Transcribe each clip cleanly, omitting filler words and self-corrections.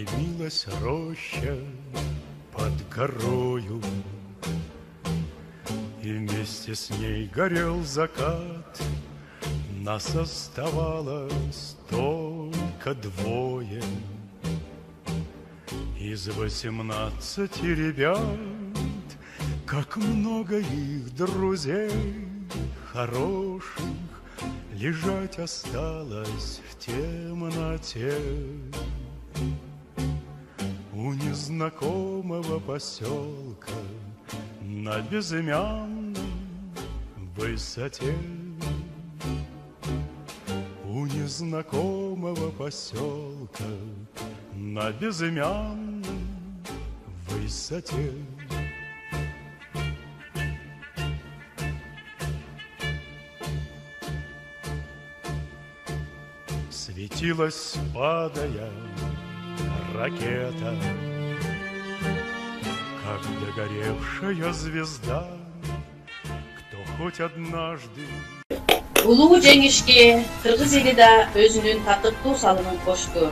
Дымилась роща под горою, и вместе с ней горел закат. Нас оставалось только двое из 18 ребят. Как много их друзей хороших лежать осталось в темноте у незнакомого поселка на безымянной высоте. У незнакомого поселка на безымянной высоте. Светилась, падая, ракета, как догоревшая звезда. Кто хоть однажды Улуу жеңишке кыргыз эли да өзүнүн татыктуу салымын кошту.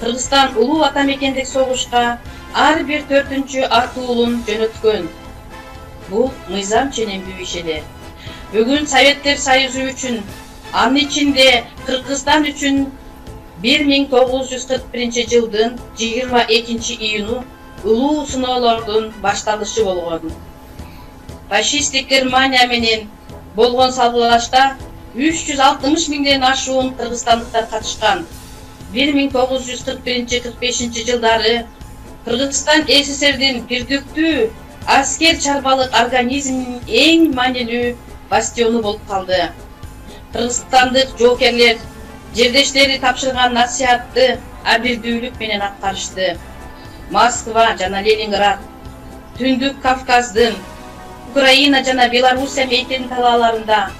Кыргызстан улуу ата мекендик согушка ар бир 4-чү артуулун жөнөткөн. Бул мыйзам ченемдүү иш эле. Бүгүн Советтер Союзу үчүн, анын ичинде Кыргызстан үчүн 1941 жылдын 22 июну улуу сыноолордун башталышы болгон. Фашисттик Германия менен болгон салгылашта 360 миңден ашуун кыргызстандыктар катышкан. 1941-45 жылдары Кыргызстан СССРдин бирдиктүү аскер чарбалык организминин эң маанилүү бастиону болуп калды. Кыргызстандык жоокерлер жердештери тапшырган насыятты абийирдүүлүк менен аткарышты. Москва жана Ленинград, Түндүк Кавказдын, Украина жана Белоруссия мейкин талааларында,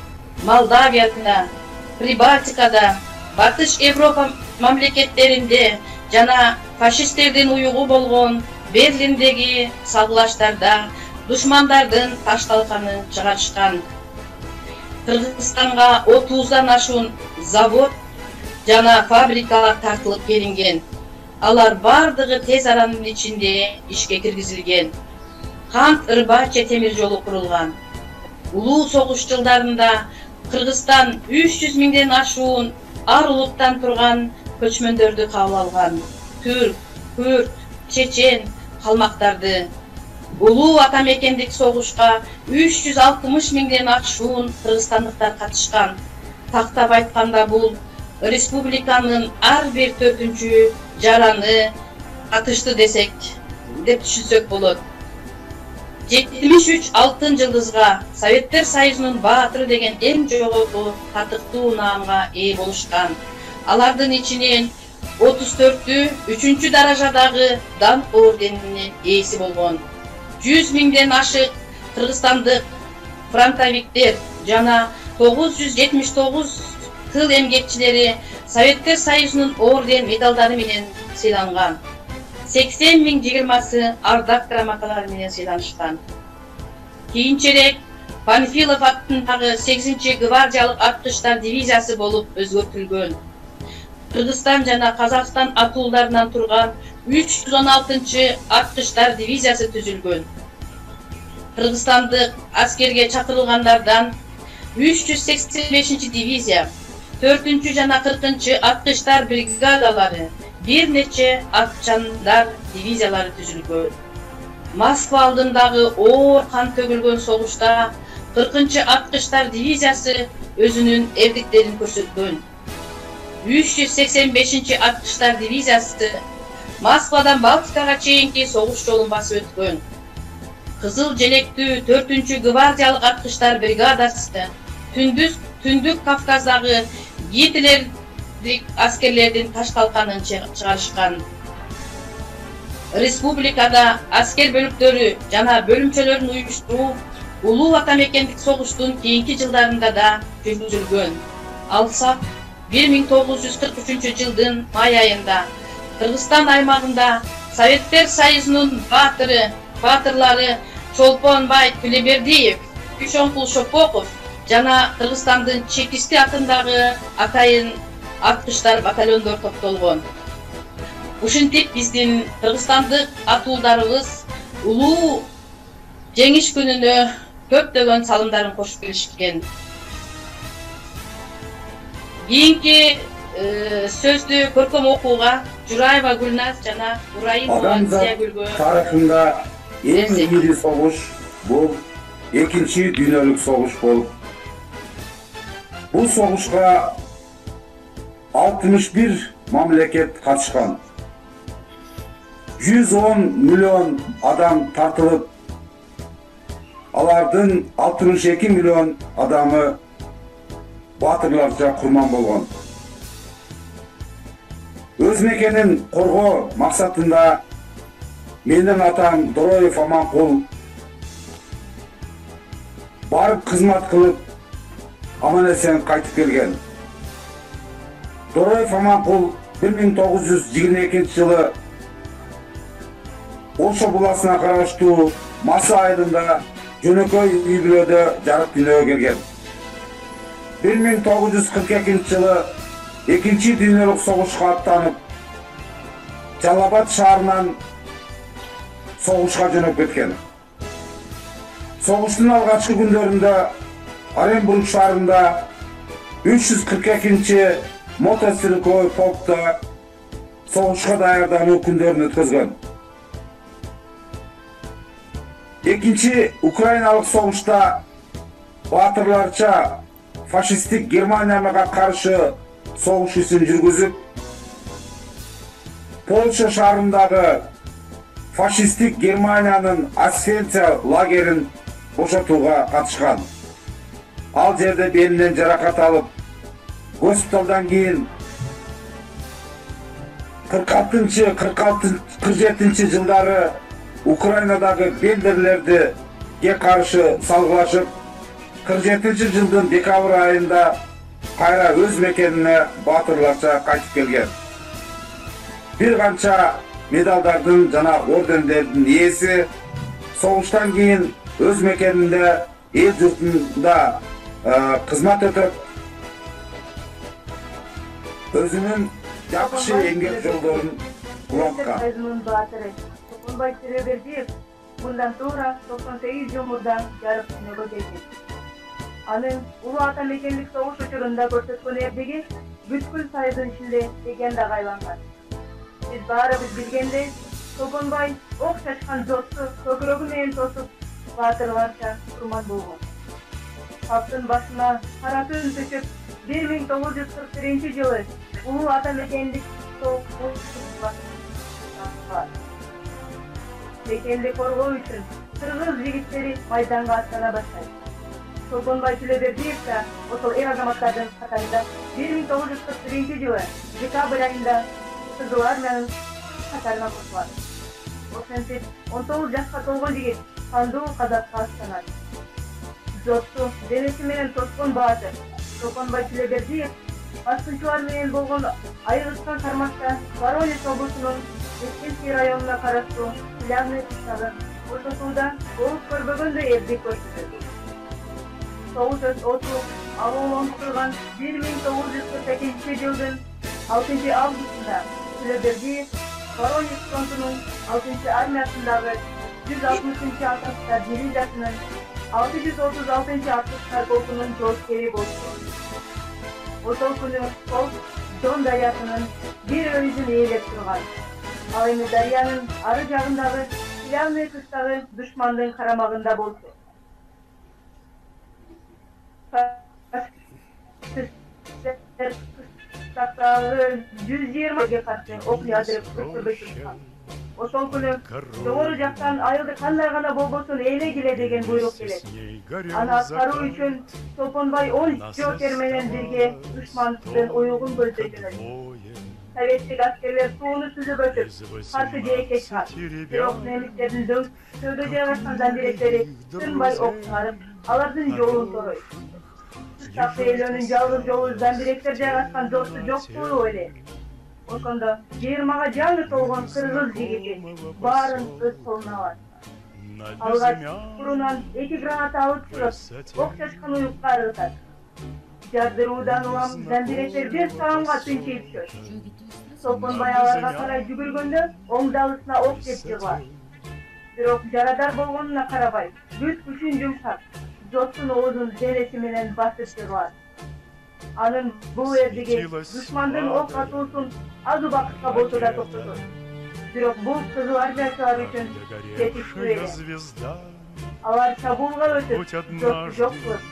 Молдавияда, Прибалтикада, Батыш Европа мамлекеттеринде жана фашисттердин уюгу болгон Берлиндеги салгылаштарда душмандардын ташталканын чыгарышкан. Кыргызстанга 30дан ашуун завод жана фабрикалар тартылып келинген. Алар бардыгы тез аранын ичинде ишке киргизилген. Кант-Ырбача темир жолу курулган. Улуу согуш жылдарында Кыргызстан 300 миңден ашуун ар улуттан турган көчмөндөрдү кабыл алган. Түрк, күрд, чечен калмактарды. Улуу ата мекендик согушка 360 миңден ашуун кыргызстандыктар катышкан. Тактап айтканда бул республиканын ар бир 4-чү жараны катышты десек деп түшүнсөк болот. 73 алтын жылдызга Советтер Союзунун баатыры деген эң жогорку татыктуу унаанга ээ болушкан. Алардын ичинен 34-тү 3-чү даражадагы дан орденинин ээси болгон. 100 миңден ашык кыргызстандык фронтовиктер жана 979 тыл эмгекчилери Советтер Союзунун орден медалдары менен сыйланган. 80 миң 20сы ардак грамоталары менен сыйланышкан. Кийинчерээк Панфилов аттындагы 8-чи гвардиялык аткычтар дивизиясы болуп өзгөртүлгөн. Кыргызстан жана Казакстан атуулдарынан турган 316-чы аткычтар дивизиясы түзүлгөн. Кыргызстандык аскерге чакырылгандардан 385-чи дивизия, 4-чү жана 40-чы аткычтар бригадалары, бир нече атчандар дивизиялары түзүлгөн. Москва алдындагы оор кан төгүлгөн согушта 40-чы аткычтар дивизиясы өзүнүн эрдиктерин көрсөткөн. 385-чи аткычтар дивизиясы Москвадан Балтикага чейинки согуш жолун басып өткөн. Кызыл желектүү 4-чү гвардиялык аткычтар бригадасы Түндүк Кавказдагы гитлердик аскерлердин ташталканын чыгарышкан. Республикада аскер бөлүктөрү жана бөлүмчөлөрүн уюштуруу улуу ата мекендик согуштун кийинки жылдарында да жүргүзүлгөн. Алсак 1943 жылдын май айында Кыргызстан аймагында Советтер Союзунун баатырлары Чолпонбай Төлөбердиев, Күшөңкул Шопоков жана Кыргызстандын Чекисти атындагы атайын аткычтар батальондор топтолгон. Ушинтип биздин кыргызстандык атуулдарыбыз улуу жеңиш күнүнө көптөгөн салымдарын кошуп келишкен. Кийинки сөздү көркөм окууга Жураева Гүлназ жана Бураимова Зиягүлгө. Тарыхында эң ири согуш бул Экинчи дүйнөлүк согуш болуп. Бул согушка 61 мамлекет катышкан. 110 миллион адам тартылып, алардын 62 миллион адамы батырларча курман болгон. Өз мекенин коргоо максатында менин атам Дороев Аманкул барып кызмат кылып, аман-эсен кайтып келген. Дороев Аманкул 1922 жылы Оршо буласына караштуу Масы айылында жөнөкөй үй бүлөдө жарык дүйнөгө келген. 1942 жылы Экинчи дүйнөлүк согушка аттанып, Жалал Абад шаарынан согушка жөнөп кеткен. Согуштун алгачкы күндөрүндө Оренбург шаарында 342 мотострелковый полкто согушка даярдануу күндөрүн өткөзгөн. Экинчи Украиналык согушта батырларча фашисттик Германияга каршы согуш ишин жүргүзүп, Польша шаарындагы фашисттик Германиянын Освенция лагерин бошотууга катышкан. Ал жерде белинен жаракат алып, госпиталдан кийин 46-47 жылдары Украинадагы бендерлерди каршы салгылашып, 47 жылдын декабрь айында кайра өз мекенине батырларча кайтып келген. Бир канча медалдардын жана ордендердин ээси, согуштан кийин өз мекенинде эл журтунда кызмат өтөп, өзүнүн жакшы эмгек жолдорун уланткан. Токонбай Төлөбердиев мындан туура 98 жыл мурда жарык дүйнөгө келген. Анын улуу ата мекендик согуш учурунда көрсөткөн эрдиги бүткүл Союздун ичинде легенда айланган. Биз баарыбыз билгендей, Токонбай ок чачкан жорту көкүрөгү менен тосуп, батырларча курман болгон. Халктын башына кара түн түшүп, 1941 жылы улуу ата мекендик согуш мекенди коргоо үчүн кыргыз жигиттери майданга аттана баштайт. Токонбай Төлөбердиев да ошол эр азаматтардын катарында 1941 жылы декабрь айында Кызыл армиянын катарына кошулат. Ошентип 19 жашка толгон жигит кандуу казакка аттанат. Жорту денеси менен тоскон баатыр Токонбай Төлөбердиев баскынчылар менен болгон айрылышкан кармашта Воронеж облусунун Эскинский районуна караштуу Слявный кыштагы ошотууда болуп көрбөгөндөй эрдик көрсөтөт. Согуш оту алуулонтурган 1948 жылдын 6 августунда Төлөбердиев Воронеж фронтунун 6 армиясындагы 160 аташтар дивизиясынын 636 аташтар полкунун жоопкери болду. Ошол күнү полк Дон дарыясынын бир өйүн ээлеп турган. Ал эми дарыянын ары жагындагы Слявный кыштагы душмандын карамагында болду. 120 каршы ок ядырып көчөрбөй турган. Ошол күнү жогору жактан айылды кандай гана болбосун ээлегиле деген буйрук келет. Аны аткаруу үчүн Токонбай 10 жоокер менен бирге душмандын уюгун көздөй жөнөттү. Советтик аскерлер сууну сүзүп өтүп, каршы жээкке чыгат. Бирок немистердин дөңсөдө жайгашкан зандиректери тынбай ок чыгарып, алардын жолун торойт. Сакы элөнүн жалгыз жолу зандиректер жайгашкан жорту жоктугу эле. Ошондо 20га жаны толгон кыргыз жигити баарын өз колуна алат. Алгач курунан 2 граната алып чыгып, ок чачкан уюкка ыргытат. Жардыруудан улам зандиректер 5 саамга тынчыйып түшөт. Топонбай аларга карай жүгүргөндө оң далысына ок деп жыгылат. Бирок жарадар болгонуна карабай, бүт күчүн жумшап, жоттун оозун денеси менен басып жыгылат. Анын бул эрдиги душмандын ок атуусун аз убакытка болсо да токтотот. Бирок бул кызыл армиячылар үчүн жетиштүү эле. Алар чабуулга өтүп, жотту жок кылып,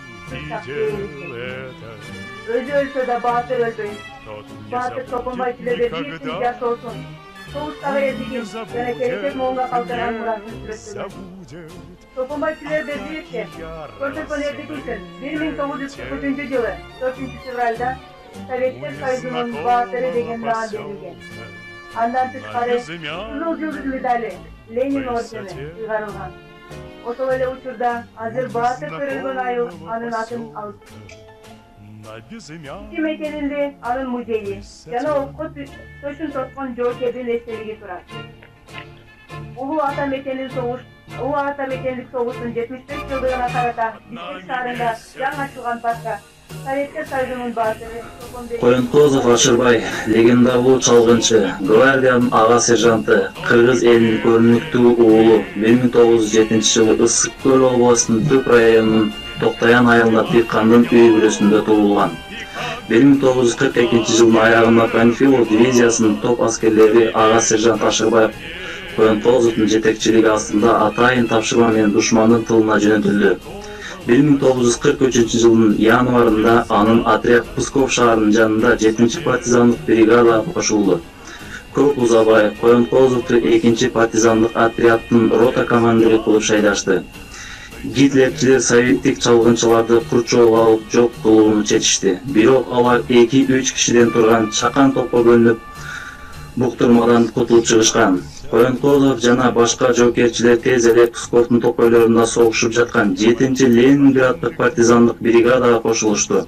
өзү өлсө да баатыр өлбөйт. Баатыр Топонбай Тилебердиевдин жашоосун, согуштагы эрдигин жана келечек моңго калтырган мурасын сүрөттөгөн. Топонбай Тилебердиевге көрсөткөн эрдиги үчүн 1943 жылы 4 февралда Советтер Союзунун баатыры деген наам берилген. Андан тышкары Кызыл Жылдыз медали, Ленин ордени ыйгарылган. Ошол эле учурда азыр баатыр көрөлгөн айыл анын атын алып. Ичи мекенинде анын музейи жана окко төшүн тоткон жоокердин эстелиги турат. Улуу ата мекендик согуштун 75 жылдыгына карата Бишкек шаарында жаңы ачылган паркка Советтер Союзунун баатыры Коенкозов Ашырбай, легендарлуу чалгынчы, гвардиянын ага сержанты, кыргыз элинин көрүнүктүү уулу 1907 жылы Ысык Көл областынын Түп районунун Токтаян айылында Тыйкандын үй бүрөсүндө туулган. 1942 жылдын аягында Панфилов дивизиясынын топ аскерлери ага сержант Ашырбай Коенкозовдун жетекчилиги астында атайын тапшырма менен душмандын тылына жөнөтүлдү. 1943 жылдын январында анын отряд Псков шаарынын жанында 7-чи партизандык бригадага кошулду. Көп узабай Коенкозовду 2-чи партизандык отряддын рота командири кылып шайдашты. Гитлерчилер советтик чалгынчыларды курчоого алып жок кылууну чечишти. Бирок алар 2-3 кишиден турган чакан топко бөлүнүп, буктурмадан кутулуп чыгышкан. Коенкозов жана башка жоокерчилер тез эле Псковдун топойлорунда согушуп жаткан 7-чи Ленинграддык партизандык бригадага кошулушту.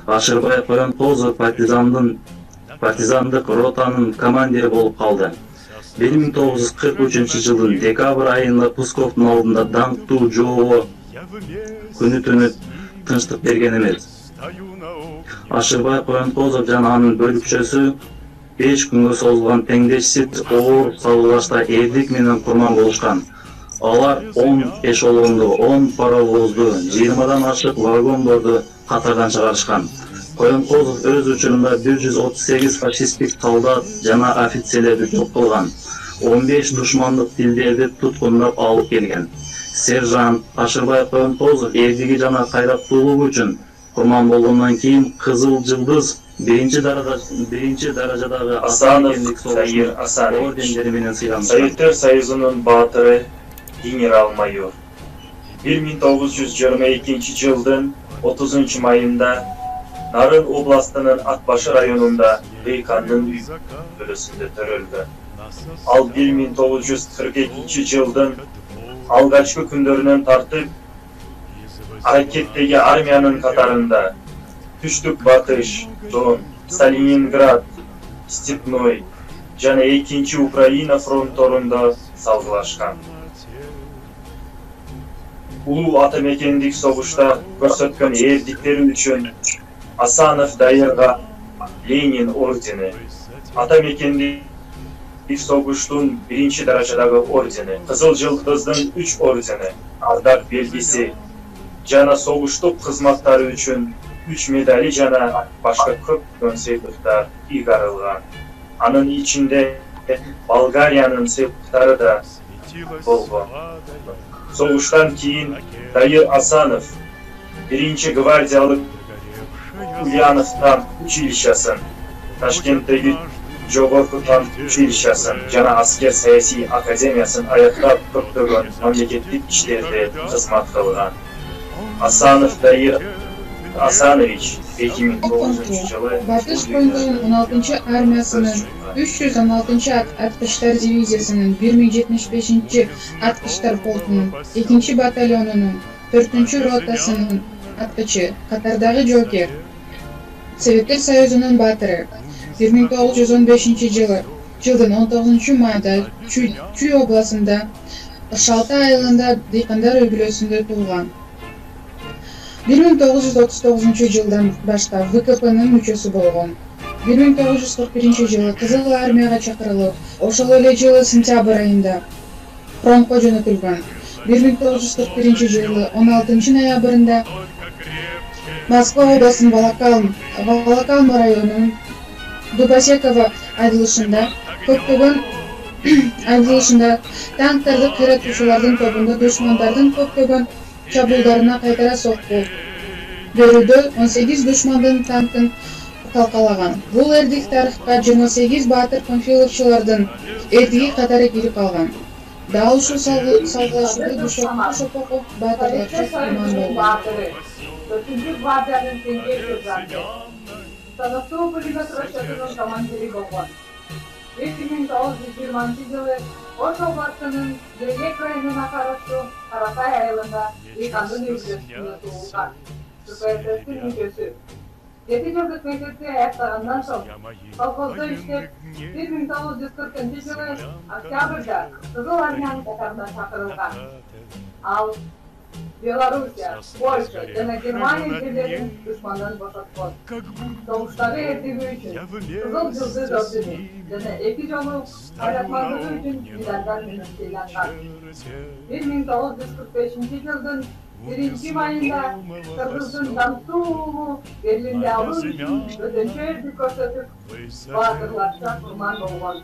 Ашырбай Коенкозов партизандык ротанын командири болуп калды. 1943 жылдын декабрь айында Псковдун алдында даңктуу жоо күнү түнү тынчтык берген эмес. Ашырбай Коенкозов жана анын бөлүкчөсү 5 күнгө созулган теңдешсиз оор салгылашта эрдик менен курман болушкан. Алар 10 эшелонду, 10 паровозду, 20дан ашык вагондорду катардан чыгарышкан. Коенкозов өз учурунда 138 фашисттик солдат жана офицерлерди жок кылган. 15 душмандык тилдерди туткундап алып келген. Сержант Ашырбай Коенкозов эрдиги жана кайраттуулугу үчүн курман болгондон кийин Кызыл Жылдыз birinci derecedagi Asanof ordenleri менен сыйланышкан. Советтер Союзунун баатыры генерал-майор. 1922 жылдын 30 майында Нарын областынын Атбашы районунда Тыйкандын үй бөлөсүндө төрөлгөн. Ал 1942 жылдын алгачкы күндөрүнөн тартып аракеттеги армиянын катарында Түштүк Батыш, Дон, Сталининград, Степной жана 2-чи Украина фронтторунда салгылашкан. Улуу ата мекендик согушта көрсөткөн эрдиктери үчүн Асанов Дайырга Ленин ордени, ата мекендик согуштун 1-чи даражадагы ордени, Кызыл Жылдыздын 3 ордени, ардак белгиси жана согуштук кызматтары үчүн 3 медали жана башка көптөгөн сыйлыктар ыйгарылган. Анын ичинде Болгариянын сыйлыктары да болгон. Согуштан кийин Дайыр Асанов 1-чи гвардиялык Ульянов танк училищесын, Ташкенттеги Жогорку танк училищесын жана аскер саясий академиясын аяктап көптөгөн мамлекеттик иштерде кызмат кылган. Асанов Дайыр Асанович 2009 жылы Батыш фронтунун 16-чы армиясынын 316-чы аткычтар дивизиясынын 1075-чи аткычтар полкунун 2-чи батальонунун 4-чү ротасынын аткычы, катардагы жоокер. Советтер Союзунун баатыры 1915 жылдын 19 майда Чүй областында Шалта айылында Тыйкандар үй бүлөсүндө туулган. 1939 жылдан баштап ВКПнын мүчөсү болгон. 1941-жылы Кызыл армияга чакырылып, ошол эле жылы сентябрь айында фронтко жөнөтүлгөн. 1941-жылы 16 ноябрында Москва областынын Волоколамы районунун Дубосеково айдылышында танктарды кыйратуучулардын тобунда душмандардын көптөгөн чабуулдарына кайтара сокку берүүдө 18 душмандын танкын талкалаган. Бул эрдик тарыхка 28 баатыр панфиловчулардын эрдиги катары кирип калган. Дал ушул салгылашууду Душопов баатырларча курман болгон. 4-cü gvardiyanın Tengel Sözcüsü. Станоцу пулемет расчетунун командири болгон. 1920 жылы Ош областынын Лелек районуна караштуу Карасай айылында Ыйкандын үйүндө туулган. КПССтин мүчөсү. 7 жылдык мектепти аяктагандан соң колхоздо иштеп 1940 жылы октябрда Кызыл армиянын катарына чакырылган. Ал Белоруссия, Польша жана Германия жерлерин душмандан бошоткон. Согуштагы эрдиги үчүн Кызыл Жылдыз ордени жана 2 жолу кайратмандыгы үчүн медалдар менен сыйланган. 1945 жылдын 1-майында Кыргыздын Дантуу уулу Берлинди алуу үчүн өтөнчө эрдик көрсөтүп, баатырларча курман болгон.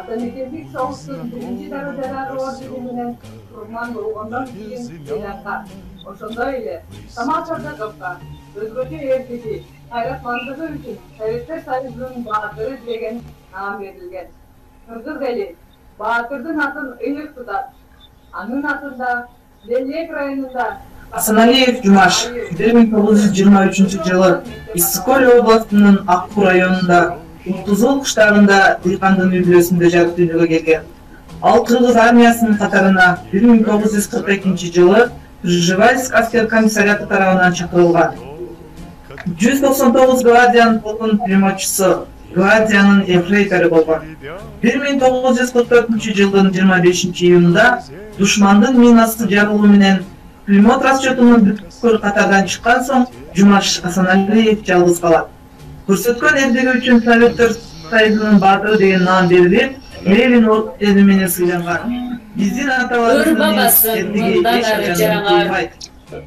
Атамекендик согуштун 1-даражадагы ордени менен курман болгондон кийин сыйланган. Ошондой эле Самат Садыковго өзгөчө эрдиги, кайратмандыгы үчүн Советтер Союзунун баатыры деген наам берилген. Кыргыз эли баатырдын атын ыйык тутат. Анын атында Лелек районунда Асаналиев Жумаш 1923 жылы Иссык-Көл областынын Аккуу районунда Ултузул кыштагында Ыйкандын үй-бүлөсүндө жарык дүйнөгө келген. Ал Кыргыз армиясынын катарына 1942 жылы Пржевальск аскер комиссариаты тарабынан чакырылган. 199 гвардиянын полкунун пулеметчису, гвардиянын эфрейтору болгон. 1944 жылдын 25 июнунда душмандын минасы жарылуу менен пулемет расчетунун бүткүл катардан чыккан соң Жумаш Асаналиев жалгыз калат. Көрсөткөн эрдиги үчүн Советтер Союзунун баатыры деген наам берилип, Ленин ордени менен сыйланган. Биздин аталарыбыз эрдиги жашаган.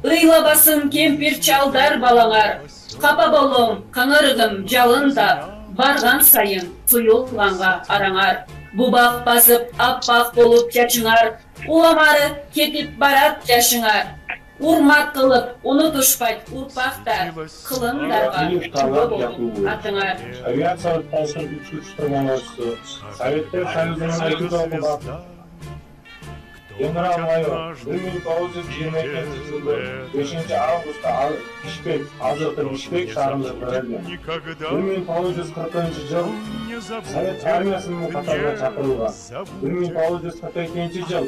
Ыйлабасын кемпир чалдар балаңар, капа болуң каңырыгым жалында, барган сайын суюлганга араңар. Бубак басып аппак болуп чачыңар, уламары кетип барат жашыңар. Урмат кылып унутушпайт урпактар, кылымдарга күбө болуп атыңар. Авиациялык полктун учуш штурманчысы, Советтер Союзунун экипажы генерал-майор 1922 жылы 5 августта Ишбек, азыркы Ишбек шаарында төрөлгөн. 1940 жыл Совет армиясынын катарына чакырылган. 1942 жыл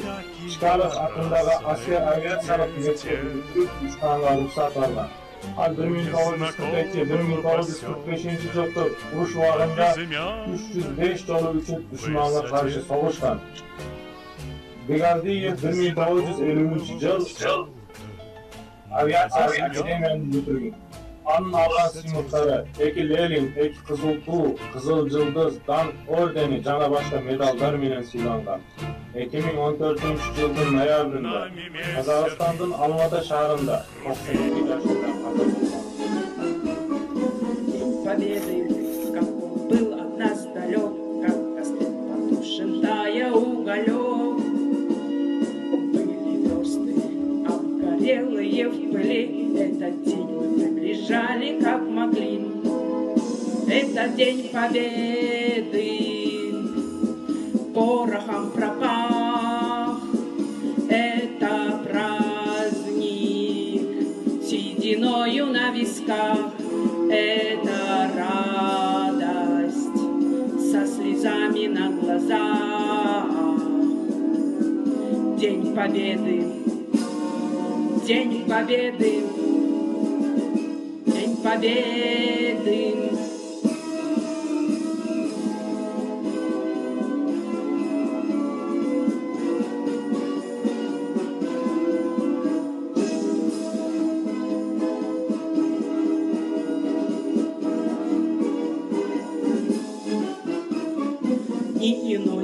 Чкалов атындагы аскер авиациялык мектепти бүтүп учканга уруксат алган. Ал 1942-1945 жылкы уруш убагында 305 жолу үчүн душманга каршы согушкан. Бегардиев 1950 жыл авиация академияны бүтүргөн. Анын алган сыймыктары 2 Ленин, 2 Кызыл Туу, Кызыл Жылдыз, Дан ордени жана башка медалдар менен сыйланган. 2014 жылдын ноябрында Казакстандын Алматы шаарында 92 жашында каза болгон. Победы, как был от нас далек, как костер потушен, тая уголек. Были версты обгорелые в пыли, этот день мы приближали как могли. Это день победы, порохом пропах. Это праздник сединою на висках. Это радость со слезами на глазах. День победы, день победы, день победы.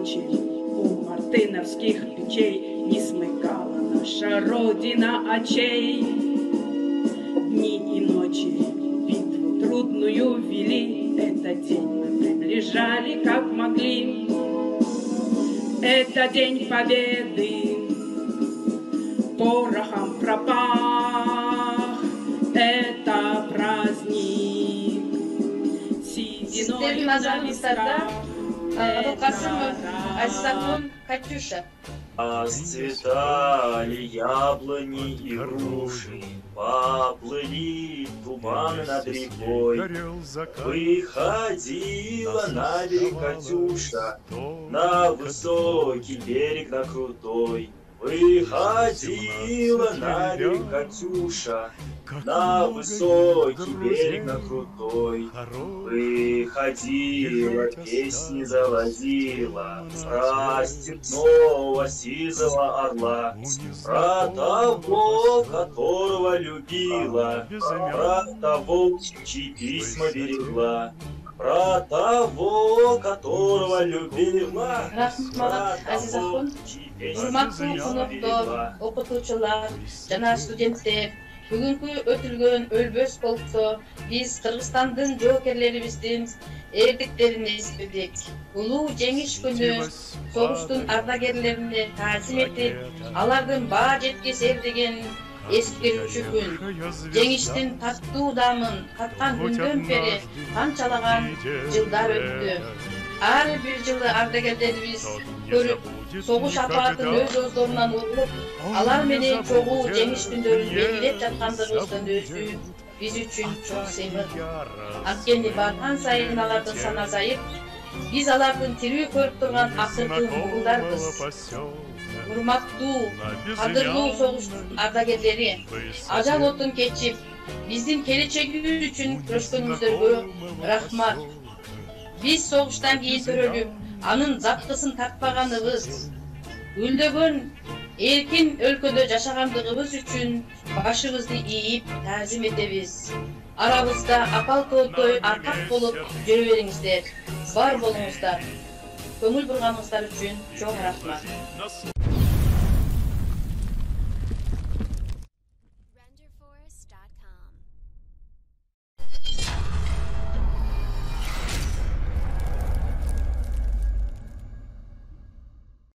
ночи у мартыновских печей не смыкала наша Родина очей. Дни и ночи битву трудную вели, этот день мы приближали как могли. Это день победы, порохом пропах, это праздник. Сіздердің назарыңыздарда Абылқасымов Айсакун Катюша. Расцветали яблони и груши, поплыли туманы над рекой. Выходила на берег Катюша, на высокий берег, на крутой. Выходила на берег Катюша, на высокий берег, на крутой. Выходила, песни заводила про степного сизого орла, про того, которого любила, про того, чьи письма берегла, про того, которого любила. Урматтуу коноктор, окутуучулар жана студенттер, бүгүнкү өтүлгөн өлбөс полкто биз Кыргызстандын жоокерлерибиздин эрдиктерин эспедик. Улуу жеңиш күнү согуштун ардагерлерине таазим этип, алардын баа жеткизер деген эскерүүчү күн. Жеңиштин таттуу дамын каткан күндөн бери канчалаган жылдар өттү. Ар бир жылы ардагерлерибиз көрүп, согуш апаатын өз оздорунан угуп, алар менен чогуу жеңиш күндөрүн белгилеп жаткандыгыбыздын өзү биз үчүн чоң сыймык. Анткени барган сайын алардын саны азайып, биз алардын тирүү көрүп турган акыркы мурундарбыз. Урматтуу, кадырлуу согуш ардагерлери, ажал отун кечип, биздин келечегибиз үчүн күрөшкөнүңүздөргө рахмат. Биз согуштан кийин төрөлүп, анын запкысын тартпаганыбыз, гүлдөгөн эркин өлкөдө жашагандыгыбыз үчүн башыбызды ийип таазим этебиз. Арабызда апал тооттой аркак болуп жүрө бериңиздер, бар болуңуздар. Көңүл бурганыңыздар үчүн чоң рахмат.